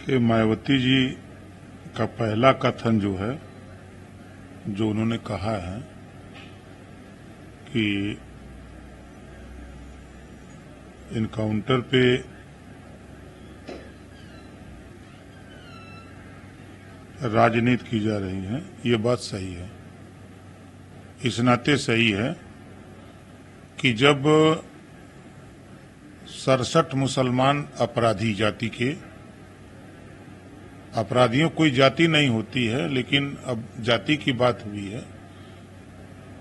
कि मायावती जी का पहला कथन जो है, जो उन्होंने कहा है कि इनकाउंटर पे राजनीति की जा रही है, ये बात सही है। इस नाते सही है कि जब 67 मुसलमान अपराधी जाति के, अपराधियों कोई जाति नहीं होती है, लेकिन अब जाति की बात हुई है,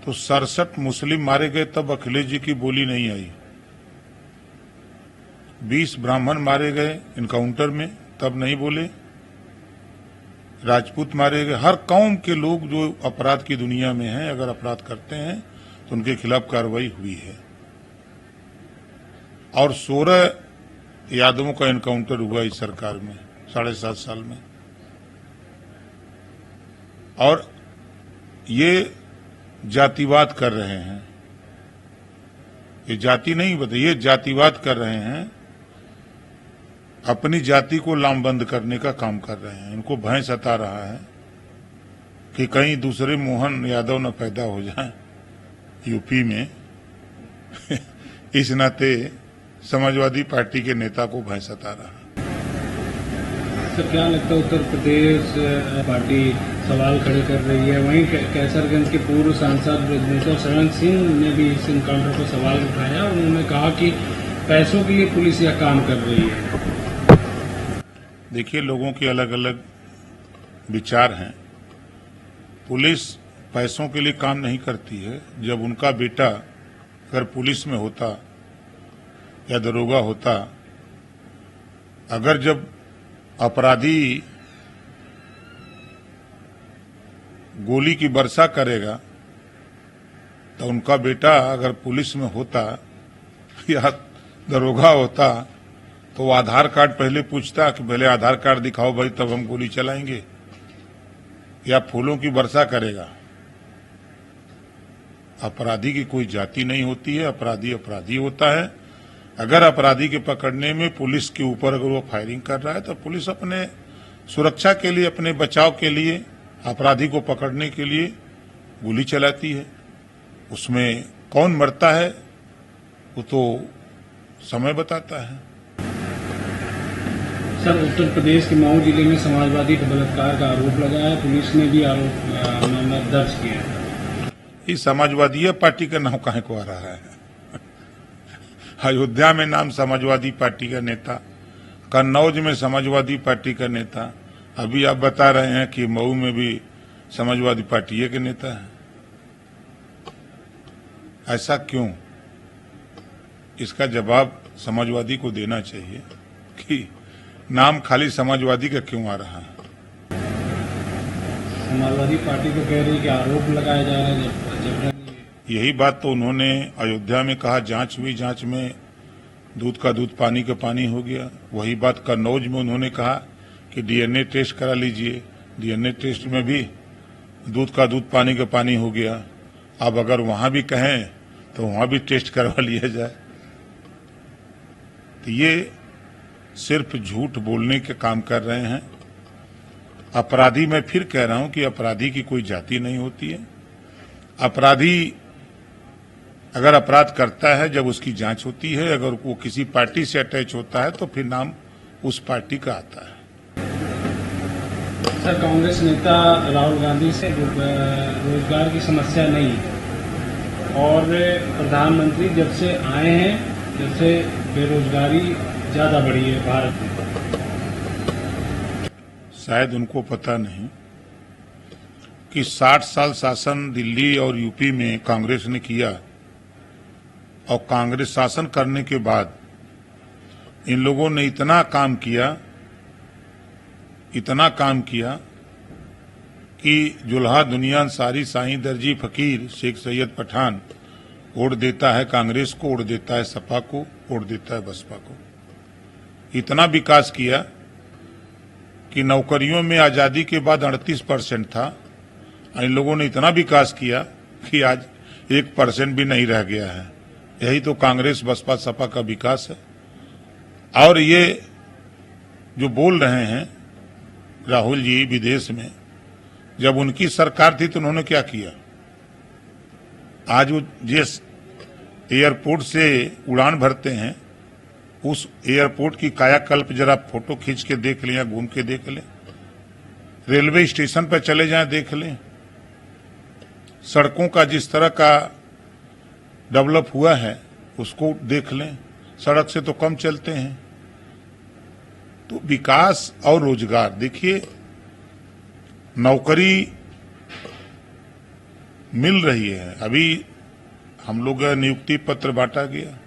तो 67 मुस्लिम मारे गए तब अखिलेश जी की बोली नहीं आई। 20 ब्राह्मण मारे गए इनकाउंटर में, तब नहीं बोले। राजपूत मारे गए। हर कौम के लोग जो अपराध की दुनिया में हैं, अगर अपराध करते हैं तो उनके खिलाफ कार्रवाई हुई है। और 16 यादवों का इनकाउंटर हुआ इस सरकार में 7.5 साल में। और ये जातिवाद कर रहे हैं, ये जाति नहीं बता, ये जातिवाद कर रहे हैं, अपनी जाति को लामबंद करने का काम कर रहे हैं। इनको भय सता रहा है कि कहीं दूसरे मोहन यादव न पैदा हो जाए यूपी में। इस नाते समाजवादी पार्टी के नेता को भय सता रहा है। सर, क्या लगता है उत्तर प्रदेश पार्टी सवाल खड़े कर रही है? वहीं कैसरगंज के पूर्व सांसद ब्रजभूषण शरण सिंह ने भी इस इनकाउंटर पर सवाल उठाया और उन्होंने कहा कि पैसों के लिए पुलिस यह काम कर रही है। देखिए, लोगों के अलग अलग विचार हैं। पुलिस पैसों के लिए काम नहीं करती है। जब उनका बेटा अगर पुलिस में होता या दरोगा होता, अगर जब अपराधी गोली की वर्षा करेगा तो उनका बेटा अगर पुलिस में होता या दरोगा होता तो वो आधार कार्ड पहले पूछता कि पहले आधार कार्ड दिखाओ भाई, तब हम गोली चलाएंगे, या फूलों की वर्षा करेगा। अपराधी की कोई जाति नहीं होती है, अपराधी अपराधी होता है। अगर अपराधी के पकड़ने में पुलिस के ऊपर अगर वो फायरिंग कर रहा है तो पुलिस अपने सुरक्षा के लिए, अपने बचाव के लिए, अपराधी को पकड़ने के लिए गोली चलाती है। उसमें कौन मरता है वो तो समय बताता है। सर, उत्तर प्रदेश के मऊ जिले में समाजवादी पर बलात्कार का आरोप लगा है। पुलिस ने भी आरोप मामला दर्ज किया है। इस समाजवादी पार्टी का नाम काहे को आ रहा है? अयोध्या में नाम समाजवादी पार्टी का नेता, कन्नौज में समाजवादी पार्टी का नेता, अभी आप बता रहे हैं कि मऊ में भी समाजवादी पार्टी के नेता है। ऐसा क्यों? इसका जवाब समाजवादी को देना चाहिए कि नाम खाली समाजवादी का क्यों आ रहा है। समाजवादी पार्टी को कह रही है कि आरोप लगाया जा रहा है। यही बात तो उन्होंने अयोध्या में कहा, जांच हुई, जांच में दूध का दूध पानी का पानी हो गया। वही बात कन्नौज में उन्होंने कहा कि डीएनए टेस्ट करा लीजिए, डीएनए टेस्ट में भी दूध का दूध पानी का पानी हो गया। अब अगर वहां भी कहें तो वहां भी टेस्ट करवा लिया जाए। तो ये सिर्फ झूठ बोलने के काम कर रहे हैं। अपराधी, मैं फिर कह रहा हूं कि अपराधी की कोई जाति नहीं होती है। अपराधी अगर अपराध करता है, जब उसकी जांच होती है, अगर वो किसी पार्टी से अटैच होता है तो फिर नाम उस पार्टी का आता है। सर, कांग्रेस नेता राहुल गांधी से रोजगार की समस्या नहीं, और प्रधानमंत्री जब से आए हैं जब से बेरोजगारी ज्यादा बढ़ी है भारत में। शायद उनको पता नहीं कि 60 साल शासन दिल्ली और यूपी में कांग्रेस ने किया, और कांग्रेस शासन करने के बाद इन लोगों ने इतना काम किया कि जुल्हा दुनिया सारी साईं दर्जी फकीर शेख सैयद पठान वोट देता है कांग्रेस को, वोट देता है सपा को, वोट देता है बसपा को। इतना विकास किया कि नौकरियों में आजादी के बाद 38% था। इन लोगों ने इतना विकास किया कि आज 1% भी नहीं रह गया है। यही तो कांग्रेस बसपा सपा का विकास है। और ये जो बोल रहे हैं राहुल जी विदेश में, जब उनकी सरकार थी तो उन्होंने क्या किया? आज वो जिस एयरपोर्ट से उड़ान भरते हैं उस एयरपोर्ट की कायाकल्प जरा फोटो खींच के देख लें या घूम के देख लें। रेलवे स्टेशन पर चले जाएं, देख लें। सड़कों का जिस तरह का डेवलप हुआ है उसको देख लें। सड़क से तो कम चलते हैं। तो विकास और रोजगार, देखिए नौकरी मिल रही है। अभी हम लोग नियुक्ति पत्र बांटा गया,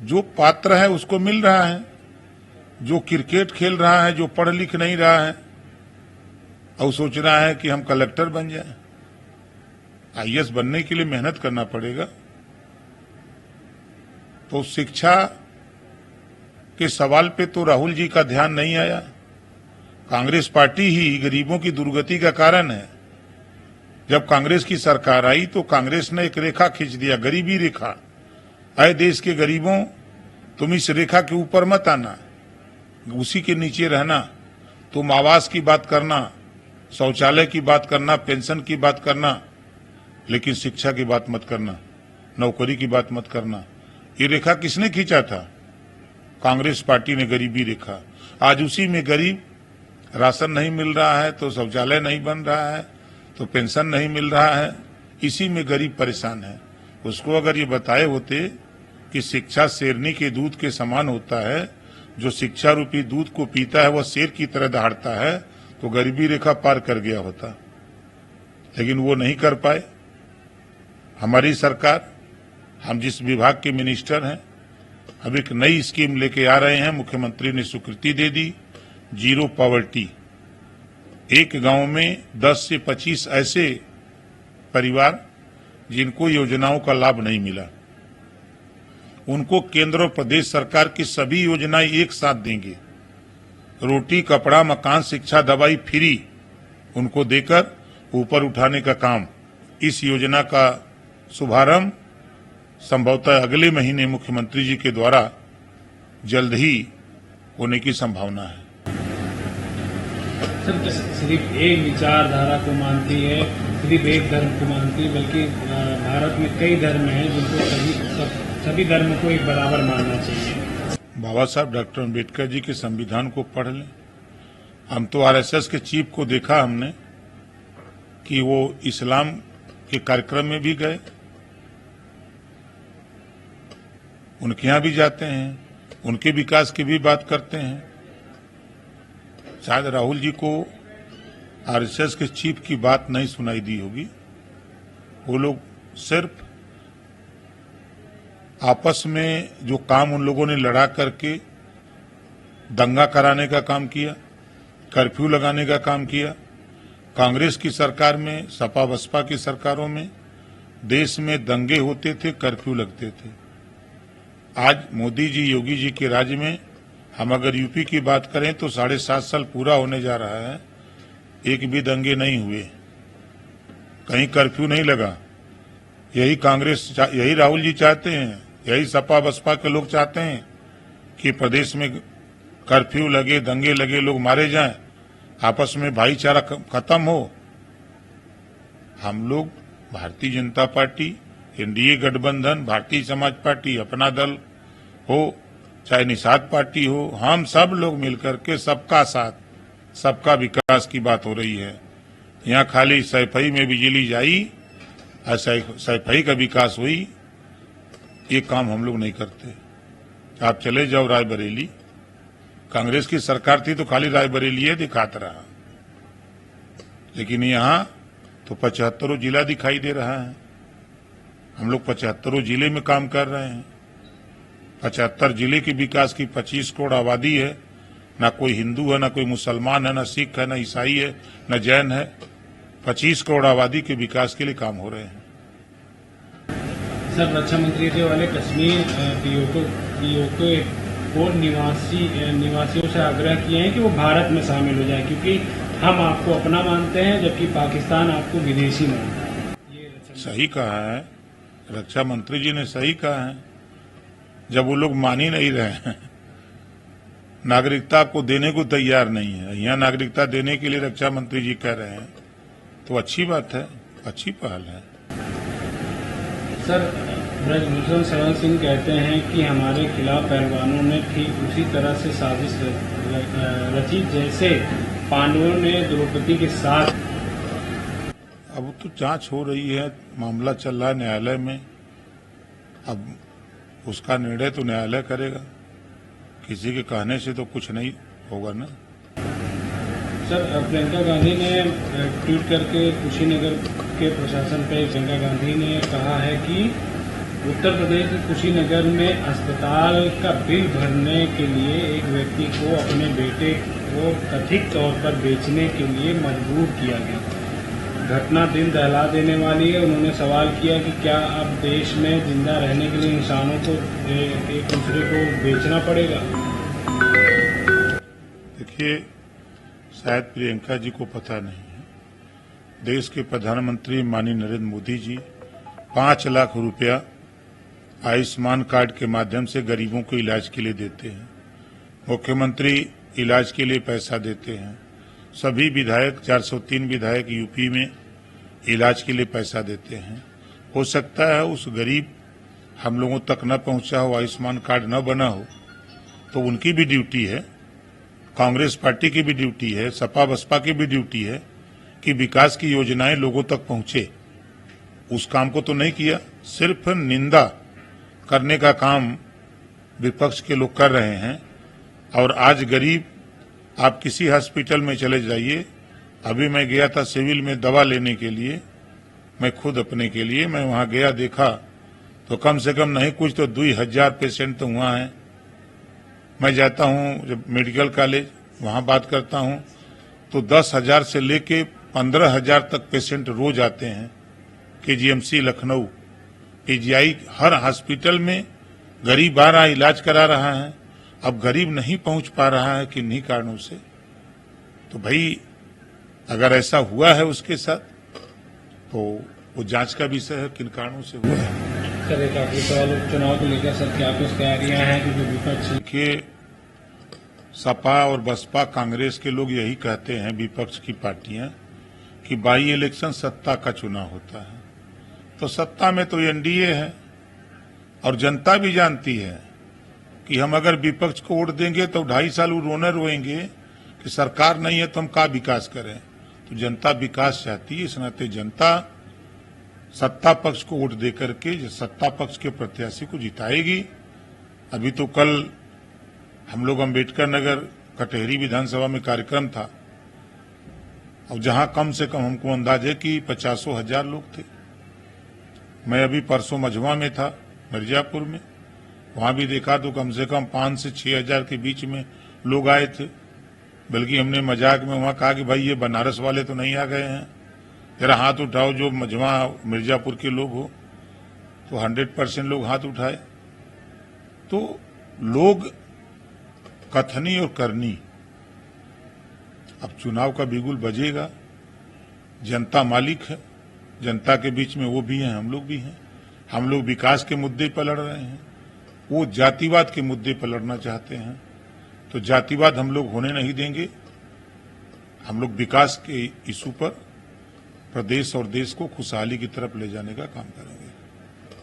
जो पात्र है उसको मिल रहा है। जो क्रिकेट खेल रहा है, जो पढ़ लिख नहीं रहा है और सोच रहा है कि हम कलेक्टर बन जाए, आईएएस बनने के लिए मेहनत करना पड़ेगा। तो शिक्षा के सवाल पे तो राहुल जी का ध्यान नहीं आया। कांग्रेस पार्टी ही गरीबों की दुर्गति का कारण है। जब कांग्रेस की सरकार आई तो कांग्रेस ने एक रेखा खींच दिया, गरीबी रेखा। अय देश के गरीबों, तुम इस रेखा के ऊपर मत आना, उसी के नीचे रहना। तुम आवास की बात करना, शौचालय की बात करना, पेंशन की बात करना, लेकिन शिक्षा की बात मत करना, नौकरी की बात मत करना। ये रेखा किसने खींचा था? कांग्रेस पार्टी ने, गरीबी रेखा। आज उसी में गरीब, राशन नहीं मिल रहा है तो शौचालय नहीं बन रहा है तो पेंशन नहीं मिल रहा है, इसी में गरीब परेशान है। उसको अगर ये बताए होते कि शिक्षा शेरनी के दूध के समान होता है, जो शिक्षा रूपी दूध को पीता है वह शेर की तरह दहाड़ता है, तो गरीबी रेखा पार कर गया होता। लेकिन वो नहीं कर पाए। हमारी सरकार, हम जिस विभाग के मिनिस्टर हैं, अब एक नई स्कीम लेके आ रहे हैं। मुख्यमंत्री ने स्वीकृति दे दी, जीरो पॉवर्टी। एक गांव में 10 से 25 ऐसे परिवार जिनको योजनाओं का लाभ नहीं मिला, उनको केंद्र और प्रदेश सरकार की सभी योजनाएं एक साथ देंगे। रोटी, कपड़ा, मकान, शिक्षा, दवाई फ्री उनको देकर ऊपर उठाने का काम। इस योजना का शुभारंभ संभवतः अगले महीने मुख्यमंत्री जी के द्वारा जल्द ही होने की संभावना है। सर, सिर्फ एक विचारधारा को मानती है, सिर्फ एक धर्म को मानती है, बल्कि भारत में कई धर्म हैं जिनको सभी धर्म को एक बराबर मानना चाहिए। बाबा साहब डॉक्टर अम्बेडकर जी के संविधान को पढ़ लें। हम तो आरएसएस के चीफ को देखा हमने कि वो इस्लाम के कार्यक्रम में भी गए, उनके यहां भी जाते हैं, उनके विकास की भी बात करते हैं। शायद राहुल जी को आरएसएस के चीफ की बात नहीं सुनाई दी होगी। वो लोग सिर्फ आपस में जो काम उन लोगों ने लड़ा करके दंगा कराने का काम किया, कर्फ्यू लगाने का काम किया। कांग्रेस की सरकार में, सपा बसपा की सरकारों में देश में दंगे होते थे, कर्फ्यू लगते थे। आज मोदी जी, योगी जी के राज्य में हम अगर यूपी की बात करें तो 7.5 साल पूरा होने जा रहा है, एक भी दंगे नहीं हुए, कहीं कर्फ्यू नहीं लगा। यही कांग्रेस, यही राहुल जी चाहते हैं, यही सपा बसपा के लोग चाहते हैं कि प्रदेश में कर्फ्यू लगे, दंगे लगे, लोग मारे जाएं, आपस में भाईचारा खत्म हो। हम लोग भारतीय जनता पार्टी, एनडीए गठबंधन, भारतीय समाज पार्टी, अपना दल हो, चाहे निषाद पार्टी हो, हम सब लोग मिलकर के सबका साथ, सबका विकास की बात हो रही है। यहाँ खाली सैफई में बिजली जाई और सैफई का विकास हुई, ये काम हम लोग नहीं करते। आप चले जाओ रायबरेली, कांग्रेस की सरकार थी तो खाली रायबरेली दिखाता रहा, लेकिन यहाँ तो 75 जिला दिखाई दे रहा है। हम लोग 75 जिले में काम कर रहे हैं। 75 जिले के विकास की 25 करोड़ आबादी है, ना कोई हिंदू है, ना कोई मुसलमान है, ना सिख है, ना ईसाई है, ना जैन है। 25 करोड़ आबादी के विकास के लिए काम हो रहे हैं। सर, रक्षा मंत्री जी वाले कश्मीर पीओके को निवासियों से आग्रह किए हैं कि वो भारत में शामिल हो जाए, क्योंकि हम आपको अपना मानते हैं जबकि पाकिस्तान आपको विदेशी मानता है। ये सही कहा है, रक्षा मंत्री जी ने सही कहा है। जब वो लोग मान ही नहीं रहे हैं, नागरिकता आपको देने को तैयार नहीं है। यहाँ नागरिकता देने के लिए रक्षा मंत्री जी कह रहे हैं, तो अच्छी बात है, अच्छी पहल है। सर, ब्रजभूषण शरण सिंह कहते हैं कि हमारे खिलाफ पहलवानों ने ठीक उसी तरह से साजिश रची जैसे पांडवों ने द्रौपदी के साथ। अब तो जांच हो रही है, मामला चल रहा है न्यायालय में, अब उसका निर्णय तो न्यायालय करेगा, किसी के कहने से तो कुछ नहीं होगा ना। सर, प्रियंका गांधी ने ट्वीट करके कुशीनगर के प्रशासन पर प्रियंका गांधी ने कहा है कि उत्तर प्रदेश के कुशीनगर में अस्पताल का बिल भरने के लिए एक व्यक्ति को अपने बेटे को कथित तौर पर बेचने के लिए मजबूर किया गया। घटना दिल दहला देने वाली है। उन्होंने सवाल किया कि क्या अब देश में जिंदा रहने के लिए इंसानों को एक दूसरे को बेचना पड़ेगा। देखिए, शायद प्रियंका जी को पता नहीं है, देश के प्रधानमंत्री माननीय नरेंद्र मोदी जी 5 लाख रुपया आयुष्मान कार्ड के माध्यम से गरीबों को इलाज के लिए देते हैं। मुख्यमंत्री इलाज के लिए पैसा देते हैं। सभी विधायक 403 विधायक यूपी में इलाज के लिए पैसा देते हैं। हो सकता है उस गरीब हम लोगों तक न पहुंचा हो, आयुष्मान कार्ड न बना हो, तो उनकी भी ड्यूटी है, कांग्रेस पार्टी की भी ड्यूटी है, सपा बसपा की भी ड्यूटी है कि विकास की योजनाएं लोगों तक पहुंचे। उस काम को तो नहीं किया, सिर्फ निंदा करने का काम विपक्ष के लोग कर रहे हैं। और आज गरीब, आप किसी हॉस्पिटल में चले जाइए, अभी मैं गया था सिविल में दवा लेने के लिए, मैं खुद अपने के लिए, मैं वहां गया, देखा तो कम से कम नहीं कुछ तो 2000 पेशेंट तो वहां हैं। मैं जाता हूं जब मेडिकल कॉलेज, वहां बात करता हूं तो 10,000 से लेके 15,000 तक पेशेंट रोज आते हैं। केजीएमसी लखनऊ, पीजीआई, हर हॉस्पिटल में गरीब आ रहा, इलाज करा रहा है। अब गरीब नहीं पहुंच पा रहा है किन्हीं कारणों से, तो भाई अगर ऐसा हुआ है उसके साथ तो वो जांच का विषय है, किन कारणों से हुआ है। सर, एक आखिरी सवाल, उपचुनाव को लेकर सर क्या कुछ तैयारियां हैं? क्योंकि विपक्ष देखिए, सपा और बसपा कांग्रेस के लोग यही कहते हैं, विपक्ष की पार्टियां, कि बाई इलेक्शन सत्ता का चुनाव होता है। तो सत्ता में तो एनडीए है और जनता भी जानती है कि हम अगर विपक्ष को वोट देंगे तो 2.5 साल रोने रोएंगे कि सरकार नहीं है तो हम का विकास करें। तो जनता विकास चाहती है, इस नाते जनता सत्ता पक्ष को वोट देकर के सत्ता पक्ष के प्रत्याशी को जिताएगी। अभी तो कल हम लोग अम्बेडकर नगर कटहरी विधानसभा में कार्यक्रम था, और जहां कम से कम हमको अंदाज है कि 50,000 लोग थे। मैं अभी परसों मझवा में था, मिर्जापुर में, वहां भी देखा तो कम से कम 5 से 6,000 के बीच में लोग आए थे। बल्कि हमने मजाक में वहां कहा कि भाई ये बनारस वाले तो नहीं आ गए हैं, जरा हाथ उठाओ जो मझवा मिर्जापुर के लोग हो। तो 100% लोग हाथ उठाए। तो लोग कथनी और करनी, अब चुनाव का बिगुल बजेगा, जनता मालिक है, जनता के बीच में वो भी हैं, हम लोग भी हैं। हम लोग विकास के मुद्दे पर लड़ रहे हैं, वो जातिवाद के मुद्दे पर लड़ना चाहते हैं। तो जातिवाद हम लोग होने नहीं देंगे। हम लोग विकास के इशू पर प्रदेश और देश को खुशहाली की तरफ ले जाने का काम करेंगे।